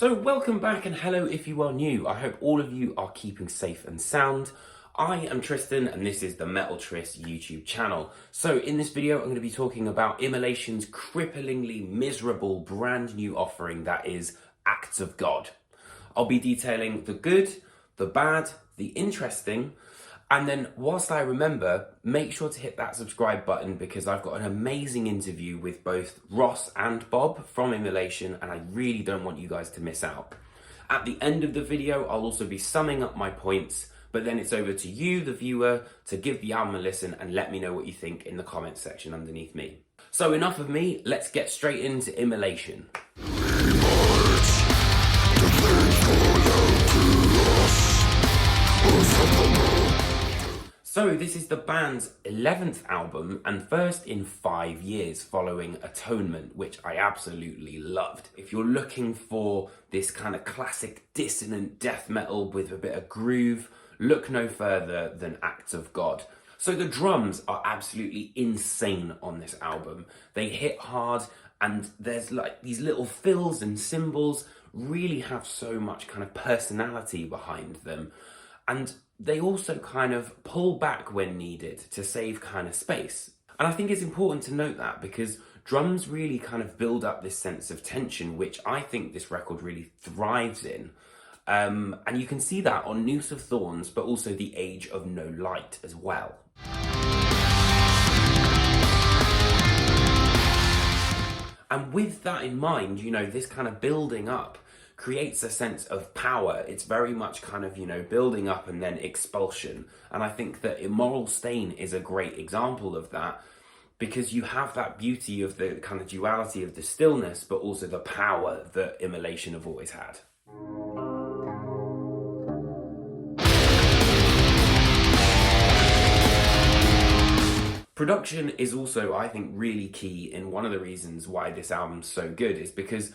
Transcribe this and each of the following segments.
So welcome back and hello if you are new. I hope all of you are keeping safe and sound. I am Tristan and this is the Metal Tris YouTube channel. So in this video I'm going to be talking about Immolation's cripplingly miserable brand new offering that is Acts of God. I'll be detailing the good, the bad, the interesting, and then whilst I remember, make sure to hit that subscribe button because I've got an amazing interview with both Ross and Bob from Immolation and I really don't want you guys to miss out. At the end of the video, I'll also be summing up my points, but then it's over to you, the viewer, to give the album a listen and let me know what you think in the comments section underneath me. So enough of me, let's get straight into Immolation. So this is the band's 11th album and first in 5 years following Atonement, which I absolutely loved. If you're looking for this kind of classic dissonant death metal with a bit of groove, look no further than Acts of God. So the drums are absolutely insane on this album. They hit hard and there's like these little fills and cymbals really have so much kind of personality behind them. And they also kind of pull back when needed to save kind of space. And I think it's important to note that because drums really kind of build up this sense of tension, which I think this record really thrives in. And you can see that on Noose of Thorns, but also The Age of No Light as well. And with that in mind, you know, this kind of building up creates a sense of power. It's very much kind of, you know, building up and then expulsion. And I think that Immoral Stain is a great example of that because you have that beauty of the kind of duality of the stillness, but also the power that Immolation have always had. Production is also, I think, really key, and one of the reasons why this album's so good is because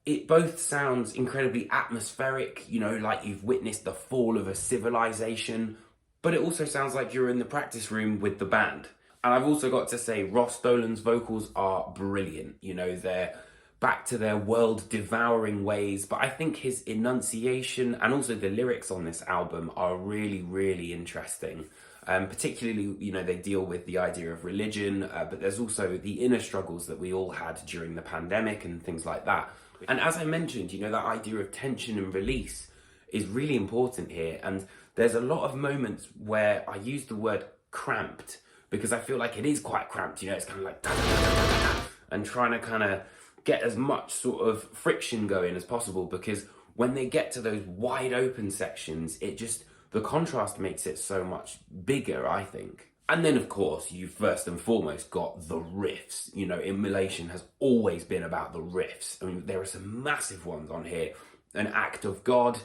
it both sounds incredibly atmospheric, you know, like you've witnessed the fall of a civilization, but it also sounds like you're in the practice room with the band. And I've also got to say, Ross Dolan's vocals are brilliant. You know, they're back to their world-devouring ways, but I think his enunciation and also the lyrics on this album are really, really interesting. Particularly, you know, they deal with the idea of religion, but there's also the inner struggles that we all had during the pandemic and things like that. And as I mentioned, you know, that idea of tension and release is really important here. And there's a lot of moments where I use the word cramped because I feel like it is quite cramped. You know, it's kind of like da, da, da, da, da, da, and trying to kind of get as much sort of friction going as possible because when they get to those wide open sections, the contrast makes it so much bigger, I think. And then, of course, you first and foremost got the riffs. You know, Immolation has always been about the riffs. I mean, there are some massive ones on here. An Act of God,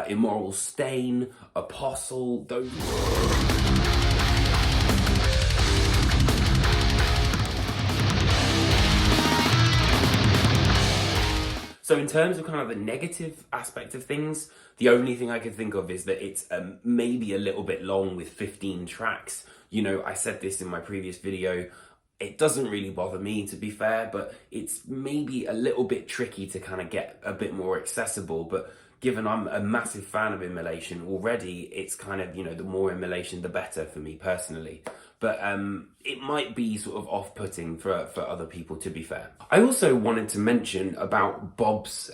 Immoral Stain, Apostle, those... So in terms of kind of the negative aspect of things, the only thing I could think of is that it's maybe a little bit long with 15 tracks. You know, I said this in my previous video, it doesn't really bother me to be fair, but it's maybe a little bit tricky to kind of get a bit more accessible. But given I'm a massive fan of Immolation already, it's kind of, you know, the more Immolation, the better for me personally. But it might be sort of off-putting for other people, to be fair. I also wanted to mention about Bob's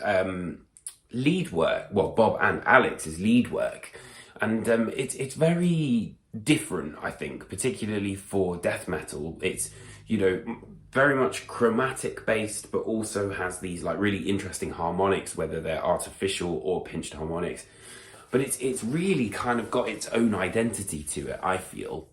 lead work, well, Bob and Alex's lead work. And it's very different, I think, particularly for death metal. It's, you know, very much chromatic based, but also has these like really interesting harmonics, whether they're artificial or pinched harmonics. But it's really kind of got its own identity to it, I feel.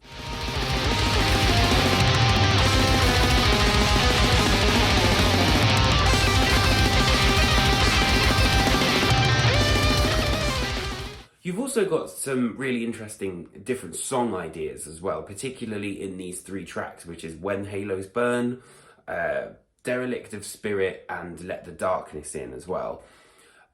You've also got some really interesting different song ideas as well, particularly in these 3 tracks, which is When Halos Burn, Derelict of Spirit, and Let the Darkness In as well.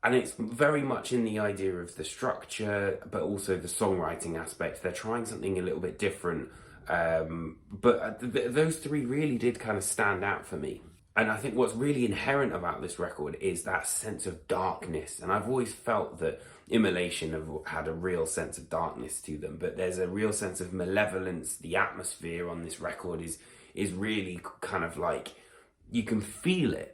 And it's very much in the idea of the structure, but also the songwriting aspect. They're trying something a little bit different, but those 3 really did kind of stand out for me. And I think what's really inherent about this record is that sense of darkness. And I've always felt that Immolation have had a real sense of darkness to them, but there's a real sense of malevolence. The atmosphere on this record is really kind of like, you can feel it.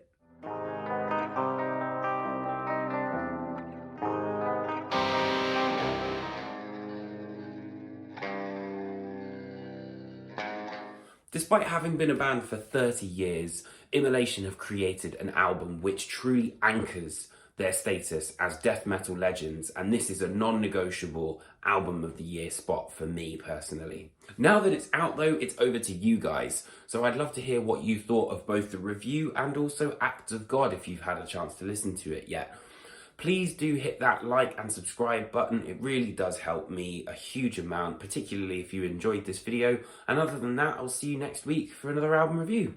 Despite having been a band for 30 years, Immolation have created an album which truly anchors their status as death metal legends, and this is a non-negotiable album of the year spot for me personally. Now that it's out though, it's over to you guys, so I'd love to hear what you thought of both the review and also Act of God if you've had a chance to listen to it yet. Please do hit that like and subscribe button. It really does help me a huge amount, particularly if you enjoyed this video. And other than that, I'll see you next week for another album review.